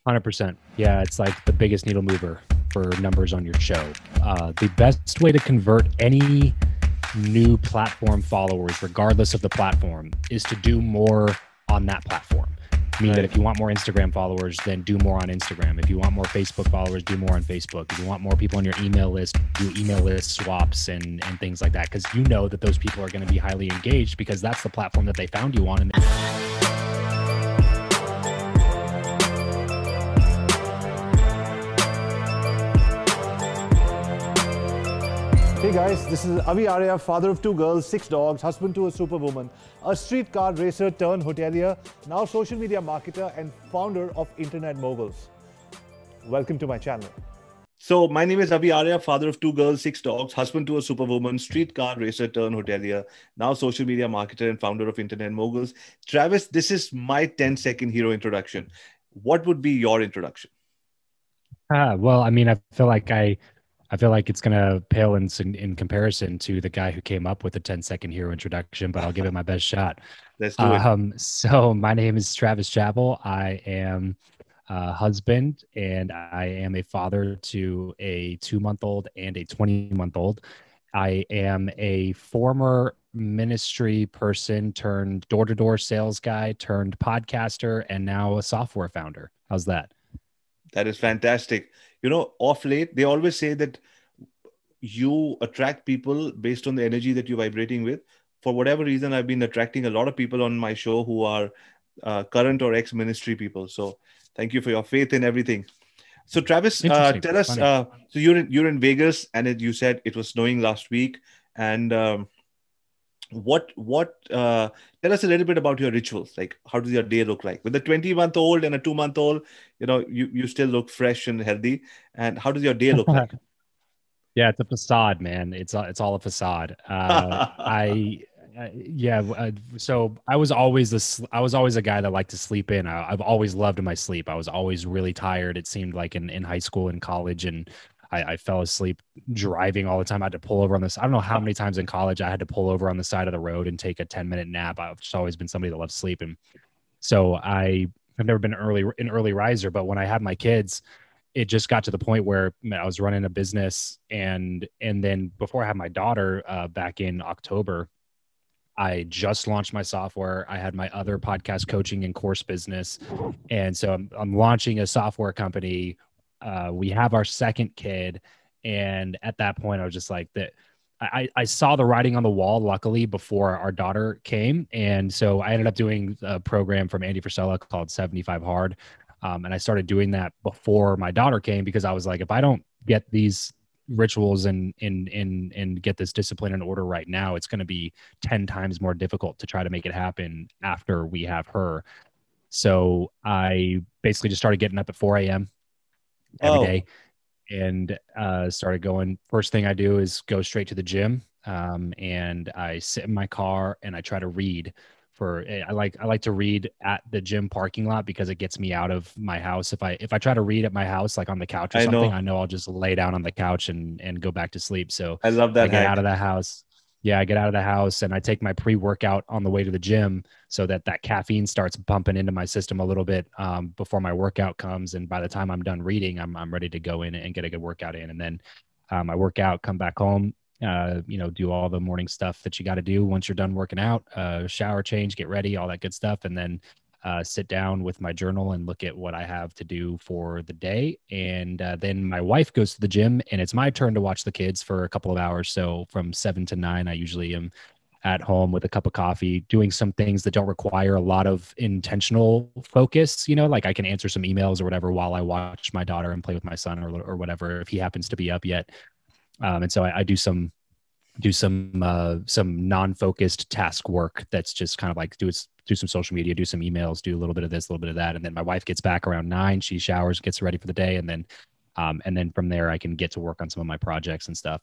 100%. Yeah, it's like the biggest needle mover for numbers on your show. The best way to convert any new platform followers, regardless of the platform, is to do more on that platform. Meaning that if you want more Instagram followers, then do more on Instagram. If you want more Facebook followers, do more on Facebook. If you want more people on your email list, do email list swaps and things like that. Because you know that those people are going to be highly engaged because that's the platform that they found you on. And Hey guys, this is Avi Arya, father of 2 girls, 6 dogs, husband to a superwoman, a streetcar racer turned hotelier, now social media marketer and founder of Internet Moguls. Welcome to my channel. So my name is Avi Arya, father of 2 girls, 6 dogs, husband to a superwoman, streetcar racer turned hotelier, now social media marketer and founder of Internet Moguls. Travis, this is my 10-second hero introduction. What would be your introduction? well, I mean, I feel like it's going to pale in comparison to the guy who came up with the 10-second hero introduction, but I'll give it my best shot. Let's do it. So my name is Travis Chappell. I am a husband and I am a father to a 2-month-old and a 20-month-old. I am a former ministry person turned door-to-door sales guy turned podcaster and now a software founder. How's that? That is fantastic. You know, off late, they always say that you attract people based on the energy that you're vibrating with. For whatever reason, I've been attracting a lot of people on my show who are current or ex-ministry people. So thank you for your faith in everything. So Travis, tell us, so you're in Vegas and you said it was snowing last week. And tell us a little bit about your rituals. Like, how does your day look like with a 20-month-old and a 2-month-old? You know, you still look fresh and healthy. And how does your day look like? Yeah, it's a facade, man. It's all a facade. So I was always a guy that liked to sleep in. I've always loved my sleep. I was always really tired. It seemed like in high school and college, and I fell asleep driving all the time. I had to pull over on this. I don't know how many times in college I had to pull over on the side of the road and take a 10-minute nap. I've just always been somebody that loves sleeping. So I've never been an early riser, but when I had my kids, it just got to the point where I was running a business. And then before I had my daughter back in October, I just launched my software. I had my other podcast coaching and course business. And so I'm launching a software company. We have our second kid. And at that point, I was just like that. I saw the writing on the wall, luckily, before our daughter came. And so I ended up doing a program from Andy Frisella called 75 Hard. And I started doing that before my daughter came because I was like, if I don't get these rituals and get this discipline in order right now, it's going to be 10 times more difficult to try to make it happen after we have her. So I basically just started getting up at 4 a.m. every day and started going. First thing I do is go straight to the gym. And I sit in my car and I try to read. I like to read at the gym parking lot because it gets me out of my house. If I try to read at my house, like on the couch or something, I know I'll just lay down on the couch and go back to sleep. So I love that. I get out of the house. Yeah, I get out of the house and I take my pre-workout on the way to the gym so that caffeine starts pumping into my system a little bit before my workout comes. And by the time I'm done reading, I'm ready to go in and get a good workout in. And then I work out, come back home, do all the morning stuff that you got to do once you're done working out, shower, change, get ready, all that good stuff. And then sit down with my journal and look at what I have to do for the day. And then my wife goes to the gym and it's my turn to watch the kids for a couple of hours. So from 7 to 9, I usually am at home with a cup of coffee, doing some things that don't require a lot of intentional focus, like I can answer some emails or whatever while I watch my daughter and play with my son or whatever, if he happens to be up yet. And so I do some non-focused task work that's just kind of like do some social media, do some emails, do a little bit of this, a little bit of that. And then my wife gets back around 9, she showers, gets ready for the day. And then from there I can get to work on some of my projects and stuff.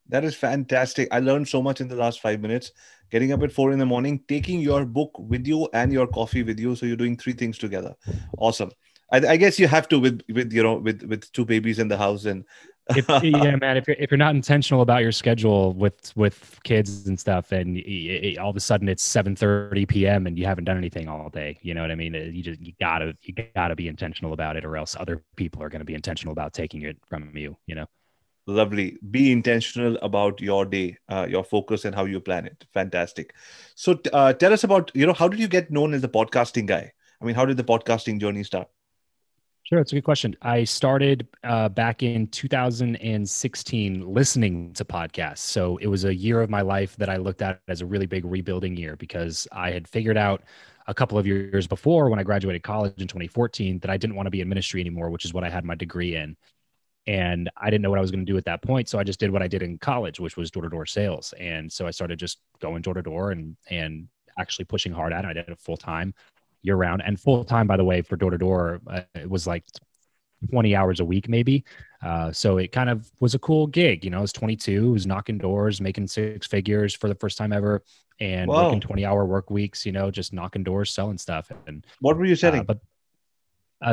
That is fantastic. I learned so much in the last 5 minutes. Getting up at 4 a.m, taking your book with you and your coffee with you. So you're doing 3 things together. Awesome. I guess you have to with 2 babies in the house and Yeah, man, if you're not intentional about your schedule with kids and stuff, and all of a sudden it's 7:30 p.m. and you haven't done anything all day, you know what I mean? You gotta be intentional about it, or else other people are going to be intentional about taking it from you. You know. Lovely. Be intentional about your day, your focus, and how you plan it. Fantastic. So, tell us about, how did you get known as the podcasting guy? I mean, how did the podcasting journey start? Sure, it's a good question. I started back in 2016 listening to podcasts. So it was a year of my life that I looked at as a really big rebuilding year, because I had figured out a couple of years before, when I graduated college in 2014, that I didn't want to be in ministry anymore, which is what I had my degree in. And I didn't know what I was going to do at that point. So I just did what I did in college, which was door-to-door sales. And so I started just going door to door and actually pushing hard at it. I did it full time, year round, and full time, by the way, for door to door. It was like 20 hours a week, maybe. So it kind of was a cool gig. I was 22, was knocking doors, making six figures for the first time ever, and Wow. working 20-hour work weeks, just knocking doors, selling stuff. And What were you selling?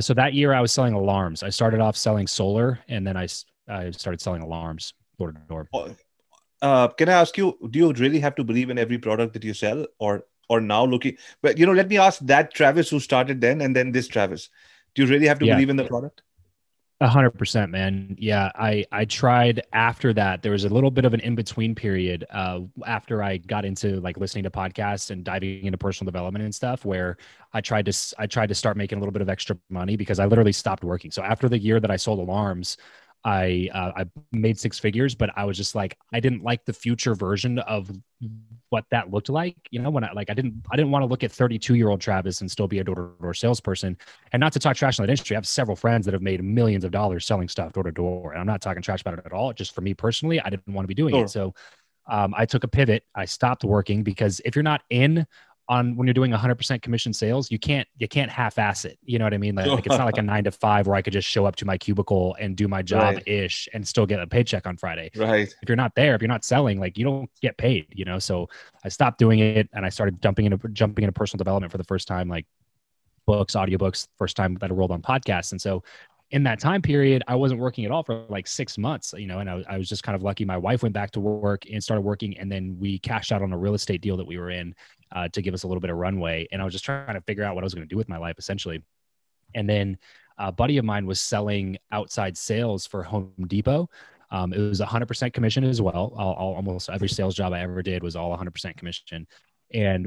so that year I was selling alarms. I started off selling solar, and then I started selling alarms door to door. Can I ask you, do you really have to believe in every product that you sell, or now looking, but let me ask that Travis who started then, and then this Travis, do you really have to believe in the product? 100%, man. Yeah, I tried after that. There was a little bit of an in-between period after I got into like listening to podcasts and diving into personal development and stuff, where I tried to start making a little bit of extra money, because I literally stopped working. So after the year that I sold alarms, I made six figures, but I was just like, I didn't like the future version of what that looked like. When I didn't want to look at 32-year-old Travis and still be a door-to-door salesperson. And not to talk trash on that industry, I have several friends that have made millions of dollars selling stuff door to door, and I'm not talking trash about it at all. Just for me personally, I didn't want to be doing it. So I took a pivot. I stopped working, because if you're not when you're doing 100% commission sales, you can't half-ass it. You know what I mean? Like it's not like a 9 to 5 where I could just show up to my cubicle and do my job ish and still get a paycheck on Friday. Right. If you're not there, if you're not selling, like you don't get paid, So I stopped doing it, and I started jumping into personal development for the first time, like books, audiobooks, first time that I rolled on podcasts. And so in that time period, I wasn't working at all for like 6 months, and I was just kind of lucky. My wife went back to work and started working, and then we cashed out on a real estate deal that we were in to give us a little bit of runway. And I was just trying to figure out what I was going to do with my life, essentially. And then a buddy of mine was selling outside sales for Home Depot. It was 100% commission as well. Almost every sales job I ever did was all 100% commission.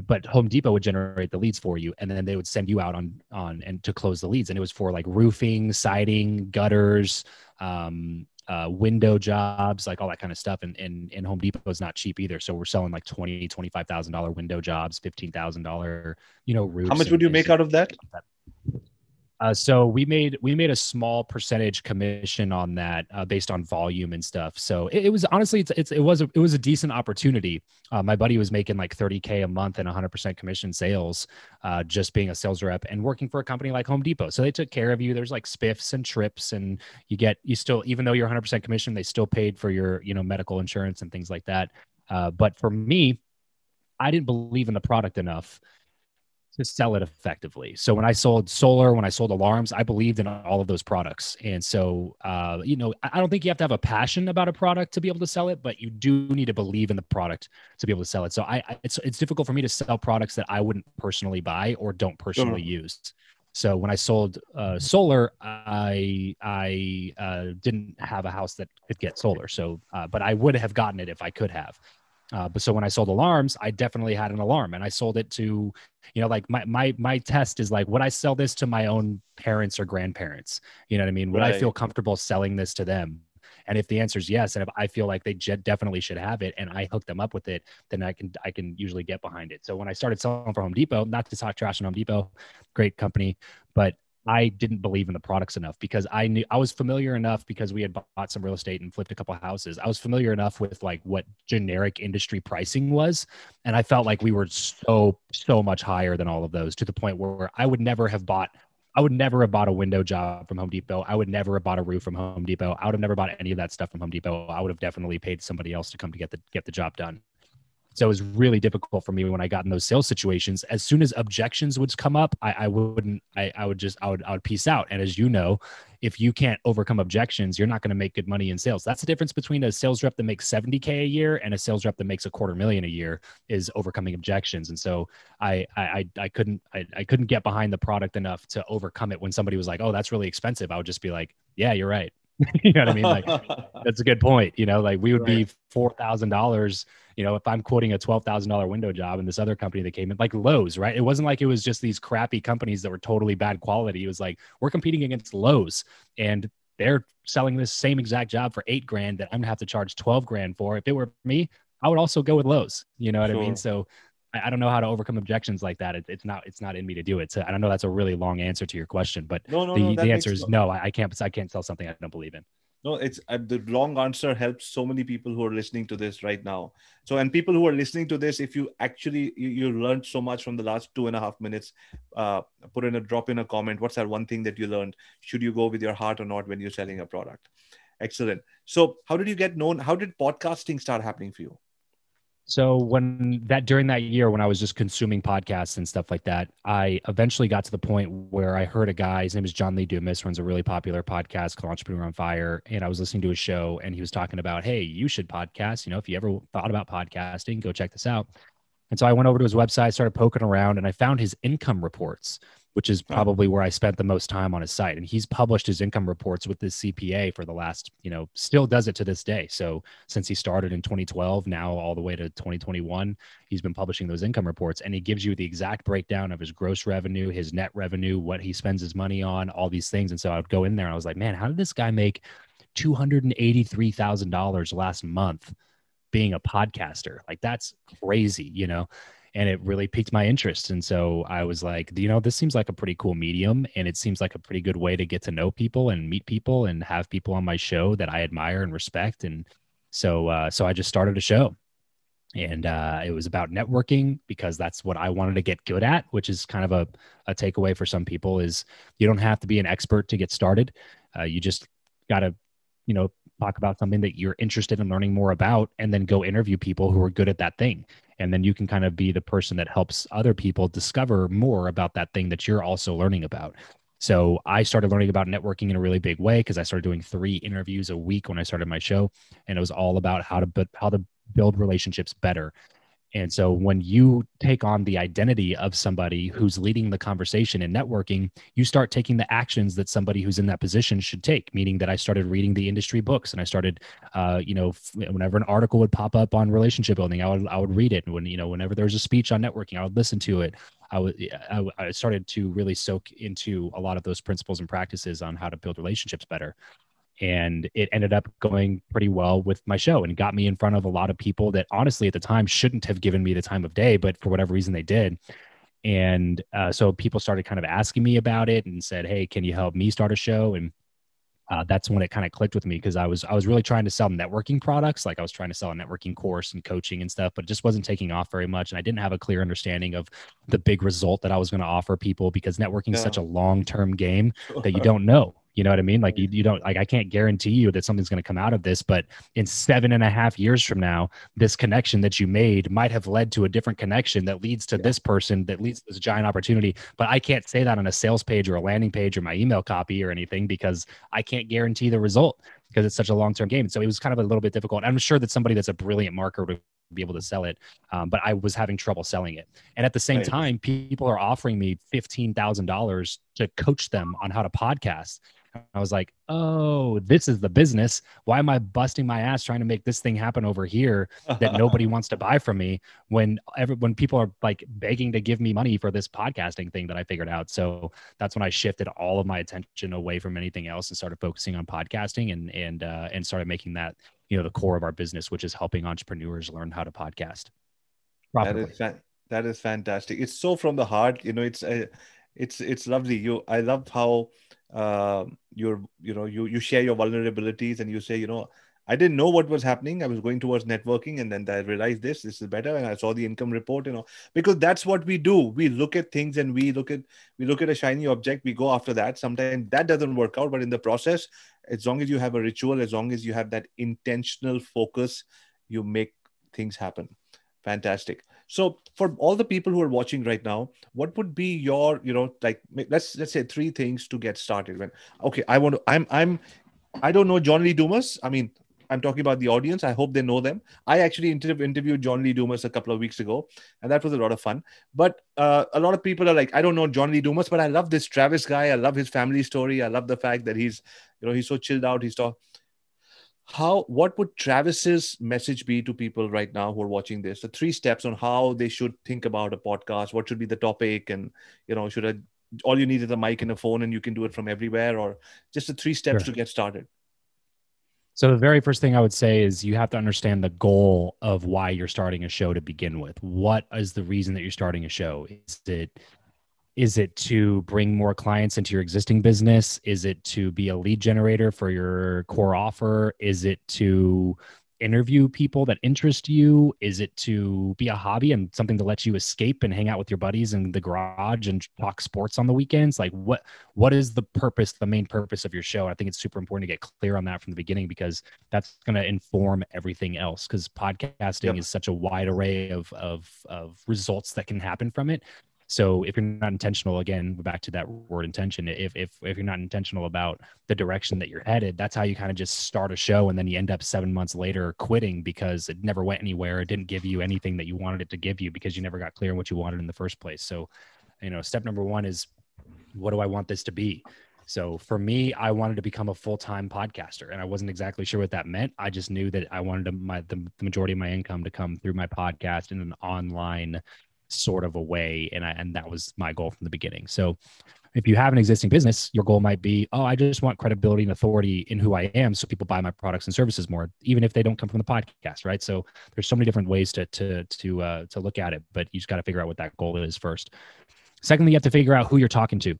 But Home Depot would generate the leads for you, and then they would send you out on and to close the leads. And it was for like roofing, siding, gutters, window jobs, like all that kind of stuff. And Home Depot is not cheap either. So we're selling like $25,000 window jobs, $15,000, roofs. How much would you make out of that? So we made a small percentage commission on that based on volume and stuff. So it was honestly, it was a decent opportunity. My buddy was making like $30K a month and 100% commission sales, just being a sales rep and working for a company like Home Depot. So they took care of you. There's like spiffs and trips, and you still, even though you're 100% commission, they still paid for your, medical insurance and things like that. But for me, I didn't believe in the product enough to sell it effectively. So when I sold solar, when I sold alarms, I believed in all of those products. And so, I don't think you have to have a passion about a product to be able to sell it, but you do need to believe in the product to be able to sell it. So it's difficult for me to sell products that I wouldn't personally buy or don't personally use. So when I sold solar, I didn't have a house that could get solar. So, but I would have gotten it if I could have. But so when I sold alarms, I definitely had an alarm, and I sold it to, like my test is like, would I sell this to my own parents or grandparents? You know what I mean? Would I feel comfortable selling this to them? And if the answer is yes, and if I feel like they definitely should have it, and I hook them up with it, then I can usually get behind it. So when I started selling for Home Depot, not to talk trash on Home Depot, great company, but I didn't believe in the products enough, because I was familiar enough, because we had bought some real estate and flipped a couple of houses. I was familiar enough with like what generic industry pricing was. And I felt like we were so much higher than all of those, to the point where I would never have bought a window job from Home Depot. I would never have bought a roof from Home Depot. I would have never bought any of that stuff from Home Depot. I would have definitely paid somebody else to come to get the job done. So it was really difficult for me when I got in those sales situations. As soon as objections would come up, I would peace out. And as you know, if you can't overcome objections, you're not going to make good money in sales. That's the difference between a sales rep that makes 70K a year and a sales rep that makes $250,000 a year, is overcoming objections. And so I couldn't get behind the product enough to overcome it. When somebody was like, "Oh, that's really expensive," I would just be like, "Yeah, you're right." You know what I mean? Like, that's a good point. Like we would be $4,000. If I'm quoting a $12,000 window job, and this other company that came in, like Lowe's, right? It wasn't like it was just these crappy companies that were totally bad quality. It was like, we're competing against Lowe's, and they're selling this same exact job for $8,000 that I'm gonna have to charge $12,000 for. If it were me, I would also go with Lowe's. You know what I mean? So I don't know how to overcome objections like that. It's not in me to do it. So I don't know. That's a really long answer to your question, but the answer is no. I can't sell something I don't believe in. No, it's the long answer helps so many people who are listening to this right now. So, and people who are listening to this, if you actually, you learned so much from the last 2.5 minutes, drop in a comment. What's that one thing that you learned? Should you go with your heart or not when you're selling a product? Excellent. So how did you get known? How did podcasting start happening for you? So during that year, when I was just consuming podcasts and stuff like that, I eventually got to the point where I heard a guy, his name is John Lee Dumas, runs a really popular podcast called Entrepreneur on Fire. And I was listening to a show, and he was talking about, hey, you should podcast. If you ever thought about podcasting, go check this out. And so I went over to his website, started poking around, and I found his income reports, which is probably where I spent the most time on his site. And he's published his income reports with this CPA for the last, still does it to this day. So since he started in 2012, now all the way to 2021, he's been publishing those income reports, and he gives you the exact breakdown of his gross revenue, his net revenue, what he spends his money on, all these things. And so I would go in there and I was like, man, how did this guy make $283,000 last month being a podcaster? Like, that's crazy, and it really piqued my interest. And so I was like, this seems like a pretty cool medium, and it seems like a pretty good way to get to know people and meet people and have people on my show that I admire and respect. And so I just started a show, and it was about networking, because that's what I wanted to get good at, which is kind of a takeaway for some people, is you don't have to be an expert to get started. You just got to, talk about something that you're interested in learning more about, and then go interview people who are good at that thing. And then you can kind of be the person that helps other people discover more about that thing that you're also learning about. So I started learning about networking in a really big way, because I started doing 3 interviews a week when I started my show, and it was all about how to build relationships better. And so when you take on the identity of somebody who's leading the conversation in networking, you start taking the actions that somebody who's in that position should take, meaning that I started reading the industry books, and I started, whenever an article would pop up on relationship building, I would read it. And whenever there was a speech on networking, I would listen to it. I started to really soak into a lot of those principles and practices on how to build relationships better. And it ended up going pretty well with my show, and got me in front of a lot of people that honestly at the time shouldn't have given me the time of day, but for whatever reason they did. And so people started kind of asking me about it and said, hey, can you help me start a show? And that's when it kind of clicked with me, because I was really trying to sell networking products. Like, I was trying to sell a networking course and coaching and stuff, but it just wasn't taking off very much. And I didn't have a clear understanding of the big result that I was going to offer people, because networking is such a long-term game that you don't know. You know what I mean? Like, you don't, like, I can't guarantee you that something's going to come out of this, but in 7.5 years from now, this connection that you made might have led to a different connection that leads to this person, that leads to this giant opportunity. But I can't say that on a sales page or a landing page or my email copy or anything, because I can't guarantee the result, because it's such a long-term game. So it was kind of a little bit difficult. I'm sure that somebody that's a brilliant marketer would be able to sell it. But I was having trouble selling it. And at the same time, people are offering me $15,000 to coach them on how to podcast. I was like, oh, this is the business. Why am I busting my ass trying to make this thing happen over here that nobody wants to buy from me, when people are like begging to give me money for this podcasting thing that I figured out? So that's when I shifted all of my attention away from anything else and started focusing on podcasting, and started making that, the core of our business, which is helping entrepreneurs learn how to podcast properly. That is fantastic. It's so from the heart. It's lovely. I love how you share your vulnerabilities, and you say, I didn't know what was happening. I was going towards networking, and then I realized this is better, and I saw the income report, because that's what we do. We look at things, and we look at a shiny object, we go after that. Sometimes that doesn't work out, but in the process, as long as you have a ritual, as long as you have that intentional focus, you make things happen. Fantastic. So for all the people who are watching right now, what would be your, like, let's say three things to get started. When, okay, I don't know John Lee Dumas. I mean, I'm talking about the audience. I hope they know them. I actually interviewed John Lee Dumas a couple of weeks ago, and that was a lot of fun. But a lot of people are like, I don't know John Lee Dumas, but I love this Travis guy. I love his family story. I love the fact that he's so chilled out. What would Travis's message be to people right now who are watching this? The three steps on how they should think about a podcast. What should be the topic? And, all you need is a mic and a phone and you can do it from everywhere, or just the three steps to get started? So the very first thing I would say is you have to understand the goal of why you're starting a show to begin with. What is the reason that you're starting a show? Is it to bring more clients into your existing business? Is it to be a lead generator for your core offer? Is it to interview people that interest you? Is it to be a hobby and something to let you escape and hang out with your buddies in the garage and talk sports on the weekends? Like what is the purpose, the main purpose of your show? I think it's super important to get clear on that from the beginning, because that's going to inform everything else, because podcasting is such a wide array of results that can happen from it. So if you're not intentional, again, we're back to that word intention. If you're not intentional about the direction that you're headed, that's how you kind of just start a show and then you end up 7 months later quitting because it never went anywhere. It didn't give you anything that you wanted it to give you because you never got clear on what you wanted in the first place. So, step number one is, what do I want this to be? So for me, I wanted to become a full-time podcaster, and I wasn't exactly sure what that meant. I just knew that I wanted the majority of my income to come through my podcast in an online sort of a way. And that was my goal from the beginning. So if you have an existing business, your goal might be, I just want credibility and authority in who I am, so people buy my products and services more, even if they don't come from the podcast, right? So there's so many different ways to look at it, but you just got to figure out what that goal is first. Secondly, you have to figure out who you're talking to.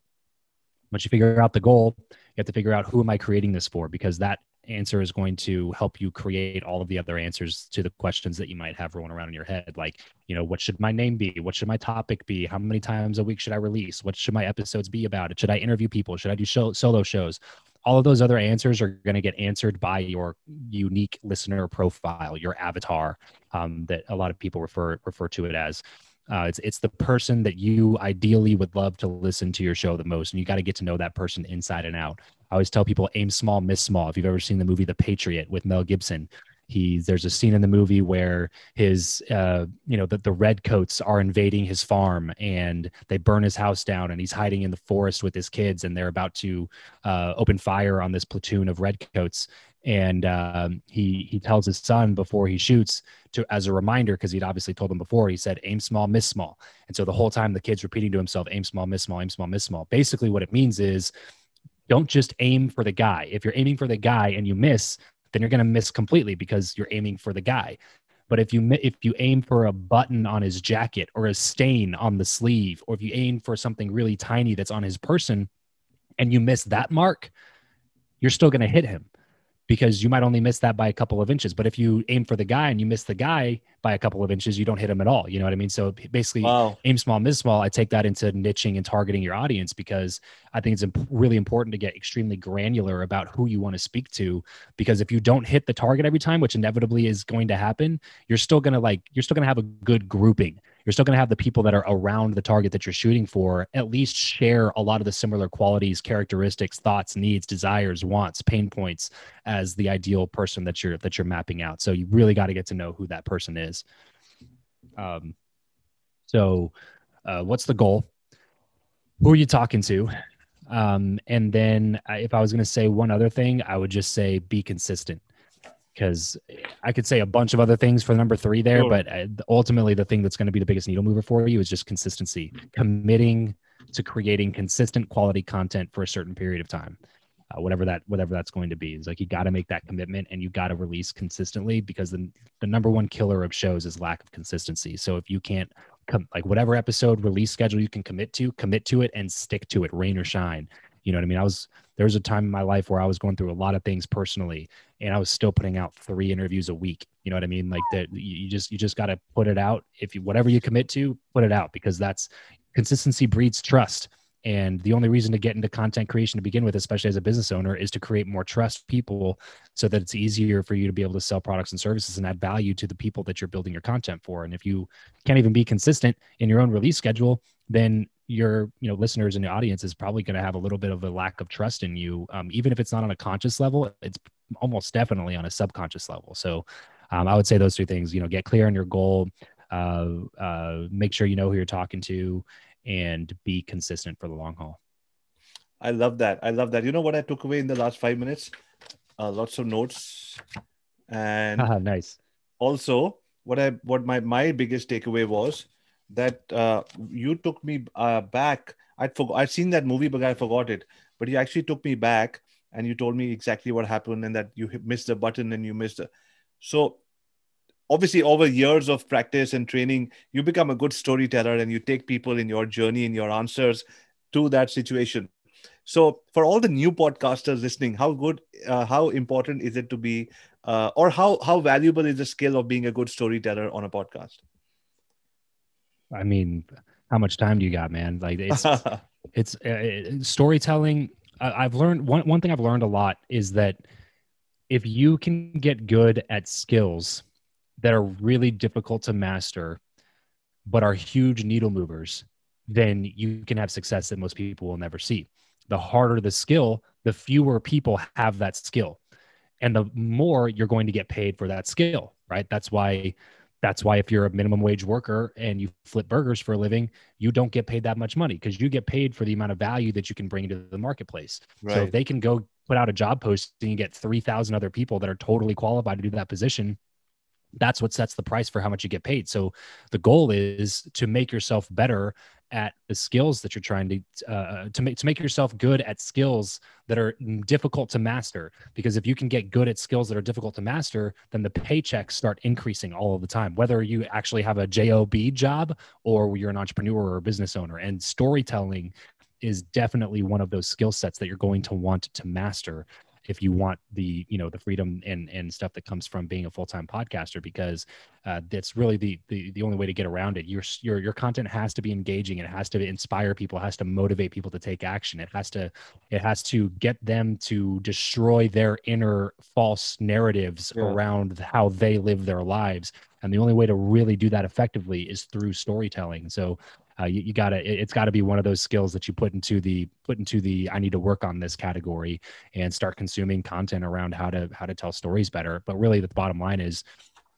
Once you figure out the goal, you have to figure out, who am I creating this for? Because that answer is going to help you create all of the other answers to the questions that you might have rolling around in your head. Like, what should my name be? What should my topic be? How many times a week should I release? What should my episodes be about? Should I interview people? Should I do solo shows? All of those other answers are going to get answered by your unique listener profile, your avatar, that a lot of people refer to it as. It's the person that you ideally would love to listen to your show the most, and you got to get to know that person inside and out. I always tell people, aim small, miss small. If you've ever seen the movie The Patriot with Mel Gibson, there's a scene in the movie where his the redcoats are invading his farm and they burn his house down, and he's hiding in the forest with his kids, and they're about to open fire on this platoon of redcoats. And he tells his son before he shoots, as a reminder, because he'd obviously told him before, he said, aim small, miss small. And so the whole time the kid's repeating to himself, aim small, miss small, aim small, miss small. Basically what it means is, don't just aim for the guy. If you're aiming for the guy and you miss, then you're going to miss completely because you're aiming for the guy. But if you aim for a button on his jacket or a stain on the sleeve, or if you aim for something really tiny that's on his person and you miss that mark, you're still going to hit him, because you might only miss that by a couple of inches. But if you aim for the guy and you miss the guy by a couple of inches, you don't hit him at all. You know what I mean? So basically, aim small, miss small. I take that into niching and targeting your audience, because I think it's really important to get extremely granular about who you want to speak to. Because if you don't hit the target every time, which inevitably is going to happen, you're still going to have a good grouping. You're still going to have the people that are around the target that you're shooting for at least share a lot of the similar qualities, characteristics, thoughts, needs, desires, wants, pain points as the ideal person that you're mapping out. So you really got to get to know who that person is. What's the goal? Who are you talking to? And then if I was going to say one other thing, I would just say be consistent. Because I could say a bunch of other things for number 3 there, but ultimately the thing that's going to be the biggest needle mover for you is just consistency, committing to creating consistent quality content for a certain period of time, whatever that's going to be. It's like, you got to make that commitment and you got to release consistently, because the number one killer of shows is lack of consistency. So if you can't like whatever episode release schedule you can commit to it and stick to it, rain or shine. You know what I mean? There was a time in my life where I was going through a lot of things personally, and I was still putting out 3 interviews a week. You know what I mean? Like that, you just got to put it out. Whatever you commit to, put it out, because that's consistency breeds trust. And the only reason to get into content creation to begin with, especially as a business owner, is to create more trust with people so that it's easier for you to be able to sell products and services and add value to the people that you're building your content for. And if you can't even be consistent in your own release schedule, then your listeners and your audience is probably going to have a little bit of a lack of trust in you. Even if it's not on a conscious level, it's almost definitely on a subconscious level. So I would say those two things, get clear on your goal, make sure you know who you're talking to, and be consistent for the long haul. I love that. I love that. You know what I took away in the last 5 minutes? Lots of notes. And nice. Also, what my biggest takeaway was that you took me back. I'd seen that movie, but I forgot it. But you actually took me back, and you told me exactly what happened, and that you missed the button and you missed the. So obviously, over years of practice and training, you become a good storyteller, and you take people in your journey, in your answers to that situation. So for all the new podcasters listening, how important is it to be, or how valuable is the skill of being a good storyteller on a podcast? I mean, how much time do you got, man? Like it's storytelling. I've learned one thing I've learned a lot is that if you can get good at skills that are really difficult to master, but are huge needle movers, then you can have success that most people will never see. The harder the skill, the fewer people have that skill, and the more you're going to get paid for that skill, right? That's why if you're a minimum wage worker and you flip burgers for a living, you don't get paid that much money, because you get paid for the amount of value that you can bring to the marketplace. Right. So if they can go put out a job posting and get 3,000 other people that are totally qualified to do that position, that's what sets the price for how much you get paid. So the goal is to make yourself better at the skills that you're trying to make yourself good at skills that are difficult to master. Because if you can get good at skills that are difficult to master, then the paychecks start increasing all of the time, whether you actually have a job job or you're an entrepreneur or a business owner. And storytelling is definitely one of those skill sets that you're going to want to master if you want the freedom and stuff that comes from being a full-time podcaster, because that's really the only way to get around it. Your content has to be engaging. It has to inspire people. It has to motivate people to take action. It has to get them to destroy their inner false narratives around how they live their lives. And the only way to really do that effectively is through storytelling. So it's gotta be one of those skills that you put into the I need to work on this category, and start consuming content around how to tell stories better. But really, the bottom line is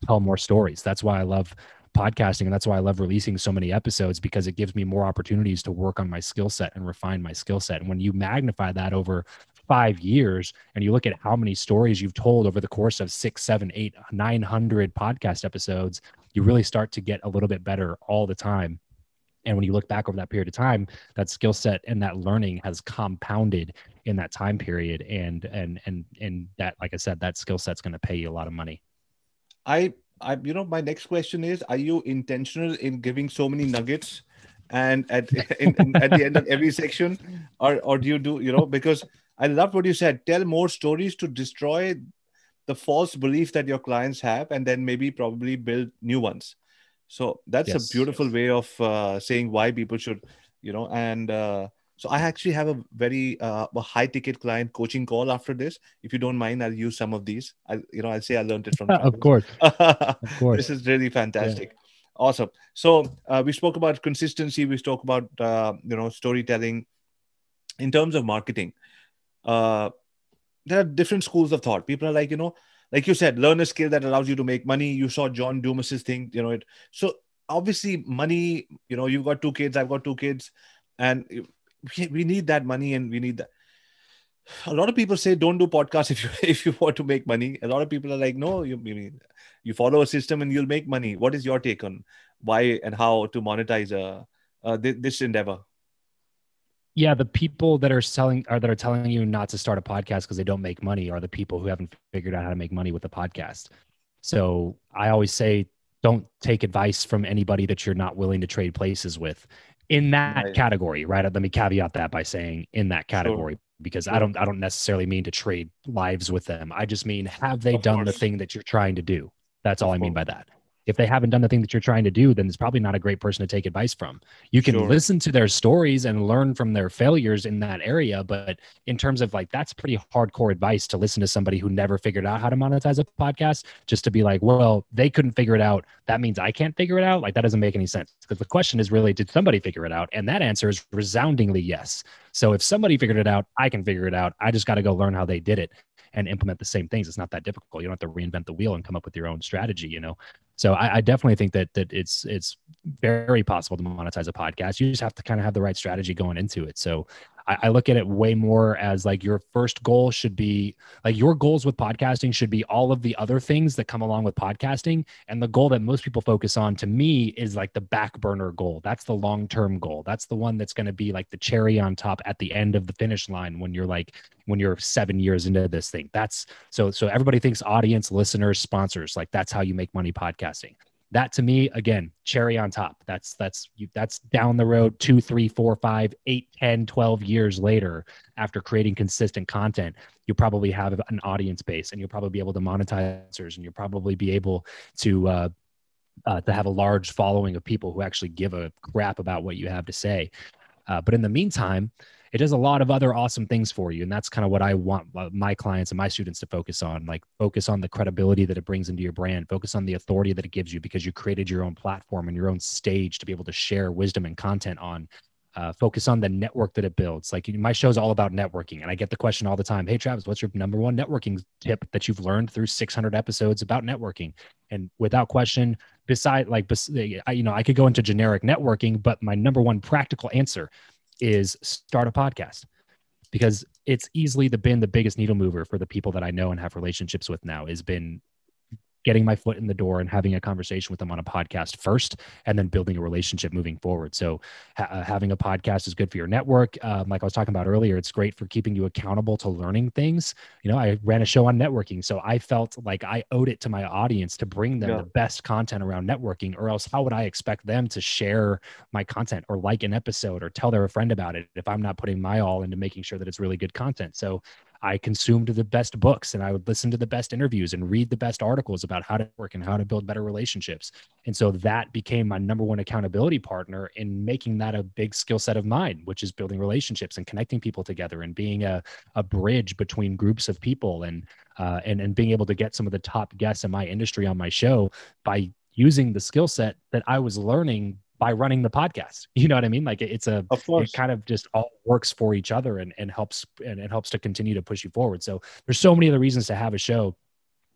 tell more stories. That's why I love podcasting, and that's why I love releasing so many episodes, because it gives me more opportunities to work on my skill set and refine my skill set. And when you magnify that over 5 years, and you look at how many stories you've told over the course of 6, 7, 8, 900 podcast episodes, you really start to get a little bit better all the time. And when you look back over that period of time, that skill set and that learning has compounded in that time period. And that, like I said, that skill set's going to pay you a lot of money. My next question is, are you intentional in giving so many nuggets and at the end of every section, or do you because I loved what you said, tell more stories to destroy the false belief that your clients have, and then probably build new ones. So that's a beautiful way of saying why people should, so I actually have a very high ticket client coaching call after this. If you don't mind, I'll use some of these. I'll say I learned it from Of course. Of course. This is really fantastic. Yeah. Awesome. So we spoke about consistency. We spoke about, storytelling. In terms of marketing, there are different schools of thought. People are like, like you said, learn a skill that allows you to make money. You saw John Dumas's thing, So obviously money, you've got 2 kids, I've got 2 kids, and we need that money, and we need that. A lot of people say, don't do podcasts if you want to make money. A lot of people are like, no, you follow a system and you'll make money. What is your take on why and how to monetize this endeavor? Yeah, the people that are telling you not to start a podcast because they don't make money are the people who haven't figured out how to make money with a podcast. So I always say, don't take advice from anybody that you're not willing to trade places with in that category, right? Let me caveat that by saying in that category, because I don't necessarily mean to trade lives with them. I just mean, have they done the thing that you're trying to do? That's all I mean by that. If they haven't done the thing that you're trying to do, then it's probably not a great person to take advice from. You can Sure. listen to their stories and learn from their failures in that area. But in terms of like, that's pretty hardcore advice to listen to somebody who never figured out how to monetize a podcast, just to be like, well, they couldn't figure it out. That means I can't figure it out. Like, that doesn't make any sense, because the question is really, did somebody figure it out? And that answer is resoundingly yes. So if somebody figured it out, I can figure it out. I just got to go learn how they did it and implement the same things. It's not that difficult. You don't have to reinvent the wheel and come up with your own strategy, you know? So I definitely think that it's very possible to monetize a podcast. You just have to kind of have the right strategy going into it. So I look at it way more as like, your first goal should be like, your goals with podcasting should be all of the other things that come along with podcasting. And the goal that most people focus on, to me, is like the back burner goal. That's the long-term goal. That's the one that's going to be like the cherry on top at the end of the finish line when you're 7 years into this thing. That's so everybody thinks audience, listeners, sponsors, like that's how you make money podcasting. That, to me, again, cherry on top. That's down the road 2, 3, 4, 5, 8, 10, 12 years later, after creating consistent content, you'll probably have an audience base, and you'll probably be able to monetize, and you'll probably be able to have a large following of people who actually give a crap about what you have to say. But in the meantime, it does a lot of other awesome things for you. And that's kind of what I want my clients and my students to focus on. Like, focus on the credibility that it brings into your brand, focus on the authority that it gives you, because you created your own platform and your own stage to be able to share wisdom and content on. Focus on the network that it builds. Like, my show is all about networking. And I get the question all the time, hey, Travis, what's your number one networking tip that you've learned through 600 episodes about networking? And without question, I could go into generic networking, but my number one practical answer is start a podcast, because it's easily been the biggest needle mover for the people that I know and have relationships with now, has been getting my foot in the door and having a conversation with them on a podcast first, and then building a relationship moving forward. So having a podcast is good for your network. Like I was talking about earlier, it's great for keeping you accountable to learning things. You know, I ran a show on networking, so I felt like I owed it to my audience to bring them the best content around networking, or else how would I expect them to share my content or like an episode or tell their friend about it if I'm not putting my all into making sure that it's really good content? So I consumed the best books, and I would listen to the best interviews and read the best articles about how to work and how to build better relationships. And so that became my number one accountability partner in making that a big skill set of mine, which is building relationships and connecting people together and being a bridge between groups of people, and being able to get some of the top guests in my industry on my show by using the skill set that I was learning by running the podcast. You know what I mean? Like, it kind of just all works for each other and helps, and it helps to continue to push you forward. So there's so many other reasons to have a show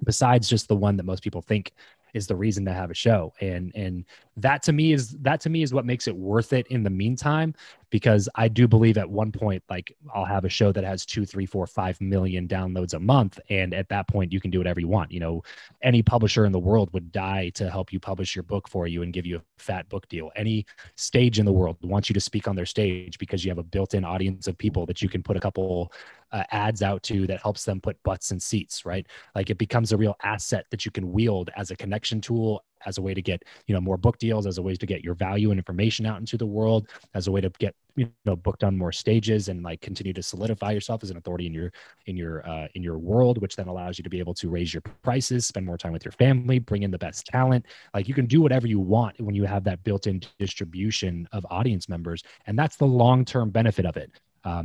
besides just the one that most people think is the reason to have a show. And that to me is what makes it worth it in the meantime, because I do believe at one point, like, I'll have a show that has 2, 3, 4, 5 million downloads a month. And at that point, you can do whatever you want. You know, any publisher in the world would die to help you publish your book for you and give you a fat book deal. Any stage in the world wants you to speak on their stage because you have a built-in audience of people that you can put a couple ads out to that helps them put butts in seats, right? Like, it becomes a real asset that you can wield as a connection tool, as a way to get, more book deals, as a way to get your value and information out into the world, as a way to get, booked on more stages and like continue to solidify yourself as an authority in your world, which then allows you to be able to raise your prices, spend more time with your family, bring in the best talent. Like, you can do whatever you want when you have that built-in distribution of audience members. And that's the long-term benefit of it.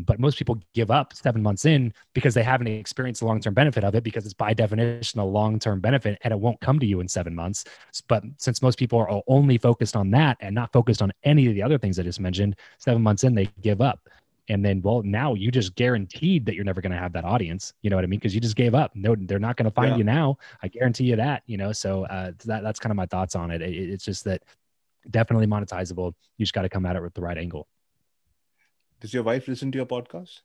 But most people give up 7 months in because they haven't experienced the long-term benefit of it, because it's by definition a long-term benefit and it won't come to you in 7 months. But since most people are only focused on that and not focused on any of the other things I just mentioned, 7 months in, they give up. And then, well, now you just guaranteed that you're never going to have that audience. You know what I mean? Because you just gave up. No, they're not going to find you now. I guarantee you that, so that's kind of my thoughts on it. It's just that definitely monetizable. You just got to come at it with the right angle. Does your wife listen to your podcast?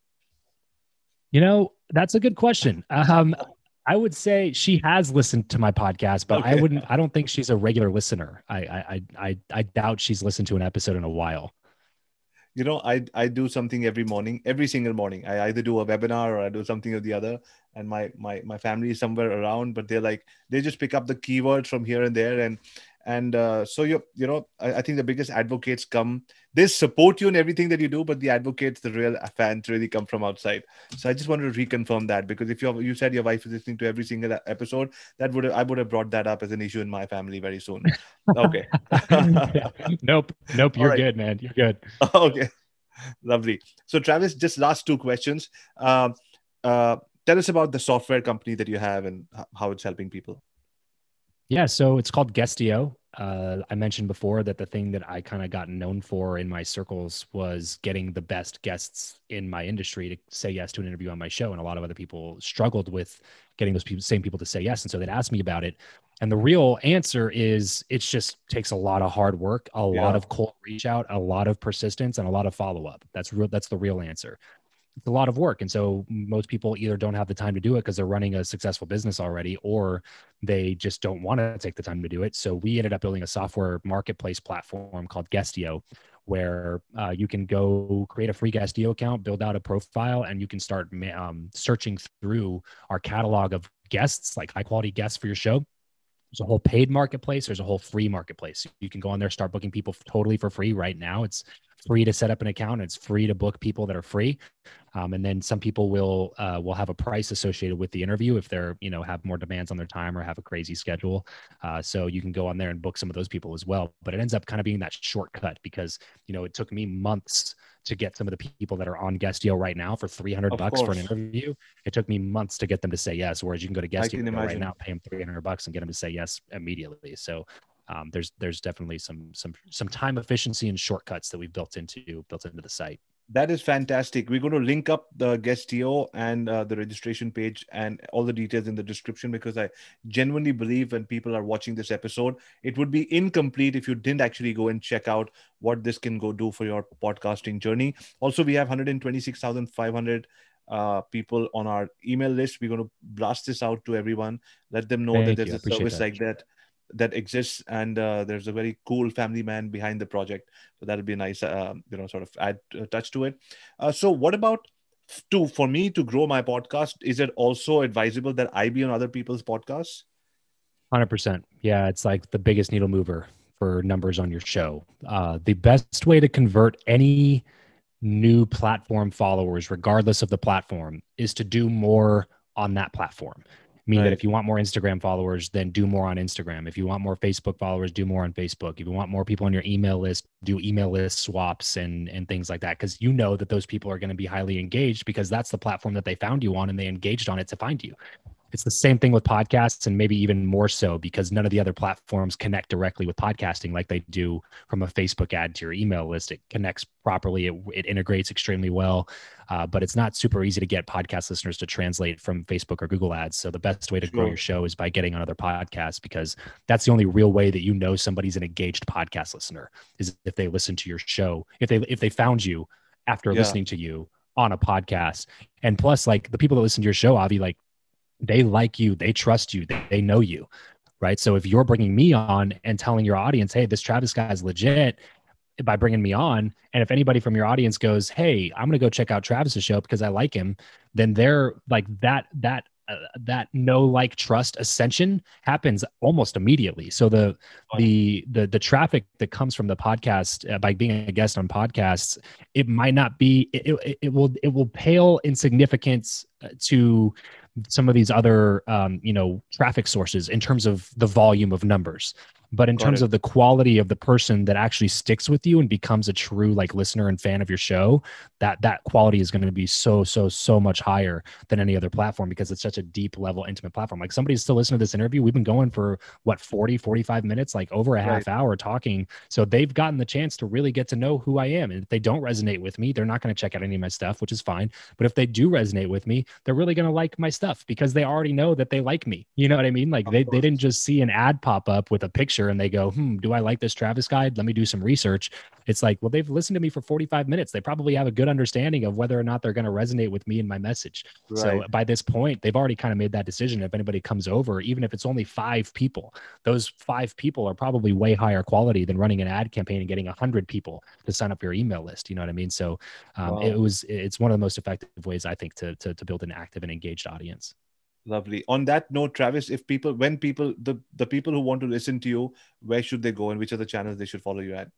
That's a good question. I would say she has listened to my podcast, but okay. I don't think she's a regular listener. I doubt she's listened to an episode in a while. I do something every single morning. I either do a webinar or I do something or the other. And my family is somewhere around, but they just pick up the keywords from here and there. And so I think the biggest advocates come, they support you in everything that you do, but the advocates, the real fans, really come from outside. So I just wanted to reconfirm that, because if you said your wife is listening to every single episode, I would have brought that up as an issue in my family very soon. Okay. Nope. All You're right. good, man. You're good. Okay. Lovely. So Travis, just last two questions. Tell us about the software company that you have and how it's helping people. Yeah, so it's called Guestio. I mentioned before that the thing that I kind of got known for in my circles was getting the best guests in my industry to say yes to an interview on my show. And a lot of other people struggled with getting those same people to say yes. And so they'd ask me about it. And the real answer is it just takes a lot of hard work, a lot of cold reach out, a lot of persistence, and a lot of follow up. That's the real answer. It's a lot of work. And so most people either don't have the time to do it because they're running a successful business already, or they just don't want to take the time to do it. So we ended up building a software marketplace platform called Guestio, where you can go create a free Guestio account, build out a profile, and you can start searching through our catalog of guests, like high quality guests for your show. There's a whole paid marketplace. There's a whole free marketplace. You can go on there, start booking people totally for free right now. It's free to set up an account. It's free to book people that are free. And then some people will have a price associated with the interview if they're, have more demands on their time or have a crazy schedule. So you can go on there and book some of those people as well. But it ends up kind of being that shortcut because, it took me months to get some of the people that are on Guestio right now for $300 for an interview. It took me months to get them to say yes. Whereas you can go to Guestio right now, pay them $300 and get them to say yes immediately. So there's definitely some time efficiency and shortcuts that we've built into the site. That is fantastic. We're going to link up the Guestio and the registration page and all the details in the description, because I genuinely believe when people are watching this episode, it would be incomplete if you didn't actually go and check out what this can go do for your podcasting journey. Also, we have 126,500 people on our email list. We're going to blast this out to everyone. Let them know that there's a service like that exists, and there's a very cool family man behind the project. So that'll be a nice, sort of add a touch to it. So what about for me to grow my podcast? Is it also advisable that I be on other people's podcasts? 100%. Yeah, it's like the biggest needle mover for numbers on your show. The best way to convert any new platform followers, regardless of the platform, is to do more on that platform. Meaning that if you want more Instagram followers, then do more on Instagram. If you want more Facebook followers, do more on Facebook. If you want more people on your email list, do email list swaps and things like that. Because you know that those people are going to be highly engaged because that's the platform that they found you on and they engaged on it to find you. It's the same thing with podcasts, and maybe even more so because none of the other platforms connect directly with podcasting like they do from a Facebook ad to your email list. It connects properly. It integrates extremely well, but it's not super easy to get podcast listeners to translate from Facebook or Google ads. So the best way to grow your show is by getting on other podcasts, because that's the only real way that you know somebody's an engaged podcast listener is if they listen to your show, if they found you after listening to you on a podcast. And plus, like the people that listen to your show, Avi, like, they like you, they trust you, they know you, right? So if you're bringing me on and telling your audience, hey, this Travis guy is legit by bringing me on, and if anybody from your audience goes, hey, I'm going to go check out Travis's show because I like him, then they're like that know, like, trust ascension happens almost immediately. So the traffic that comes from the podcast by being a guest on podcasts, it might not be, it will pale in significance to some of these other, traffic sources in terms of the volume of numbers. But in terms of the quality of the person that actually sticks with you and becomes a true like listener and fan of your show, that quality is going to be so much higher than any other platform, because it's such a deep level, intimate platform. Like somebody's still listening to this interview. We've been going for 45 minutes, like over a half hour talking. So they've gotten the chance to really get to know who I am. And if they don't resonate with me, they're not going to check out any of my stuff, which is fine. But if they do resonate with me, they're really going to like my stuff because they already know that they like me. You know what I mean? Like they didn't just see an ad pop up with a picture and they go, do I like this Travis guy? Let me do some research. It's like, well, they've listened to me for 45 minutes. They probably have a good understanding of whether or not they're going to resonate with me and my message. Right. So by this point, they've already kind of made that decision. If anybody comes over, even if it's only 5 people, those 5 people are probably way higher quality than running an ad campaign and getting 100 people to sign up your email list. You know what I mean? So it's one of the most effective ways, I think, to build an active and engaged audience. Lovely. On that note, Travis, if people, when people, the people who want to listen to you, where should they go and which are the channels they should follow you at?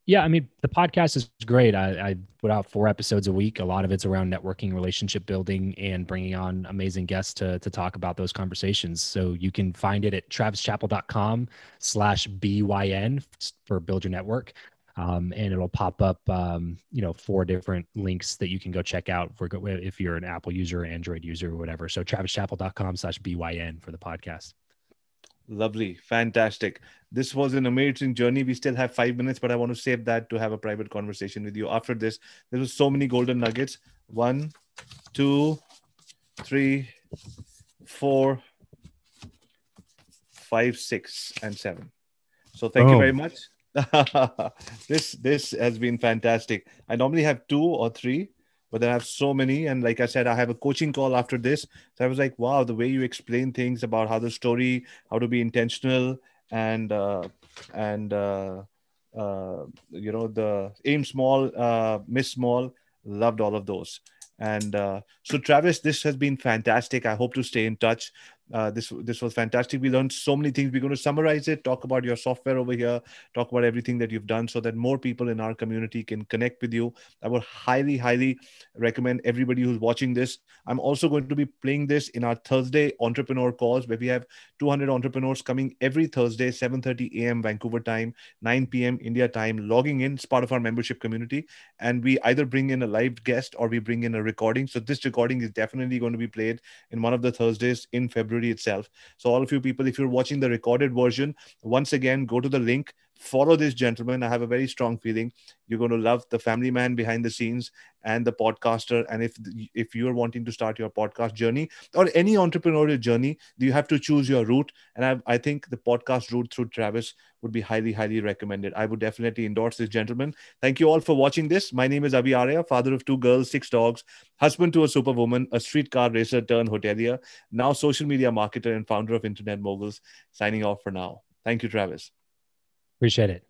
Yeah, I mean, the podcast is great. I put out 4 episodes a week. A lot of it's around networking, relationship building, and bringing on amazing guests to talk about those conversations. So you can find it at travischappell.com/BYN for Build Your Network. And it'll pop up, 4 different links that you can go check out if you're an Apple user, or Android user, or whatever. So travischappell.com/BYN for the podcast. Lovely. Fantastic. This was an amazing journey. We still have 5 minutes, but I want to save that to have a private conversation with you after this. There was so many golden nuggets. 1, 2, 3, 4, 5, 6, and 7. So thank you very much. This has been fantastic. I normally have 2 or 3, but then I have so many. And like I said, I have a coaching call after this. So I was like, wow, the way you explain things about how the story, how to be intentional, and the aim small, miss small. Loved all of those. And so, Travis, this has been fantastic. I hope to stay in touch. This was fantastic. We learned so many things. We're going to summarize it, talk about your software over here, talk about everything that you've done so that more people in our community can connect with you. I would highly, highly recommend everybody who's watching this. I'm also going to be playing this in our Thursday entrepreneur calls where we have 200 entrepreneurs coming every Thursday, 7:30 a.m. Vancouver time, 9 p.m. India time, logging in. It's part of our membership community. And we either bring in a live guest or we bring in a recording. So this recording is definitely going to be played in one of the Thursdays in February itself. So all of you people, if you're watching the recorded version, once again, go to the link, follow this gentleman. I have a very strong feeling you're going to love the family man behind the scenes and the podcaster. And if you're wanting to start your podcast journey or any entrepreneurial journey, you have to choose your route. And I think the podcast route through Travis would be highly, highly recommended. I would definitely endorse this gentleman. Thank you all for watching this. My name is Avi Arya, father of 2 girls, 6 dogs, husband to a superwoman, a streetcar racer turned hotelier, now social media marketer and founder of Internet Moguls. Signing off for now. Thank you, Travis. Appreciate it.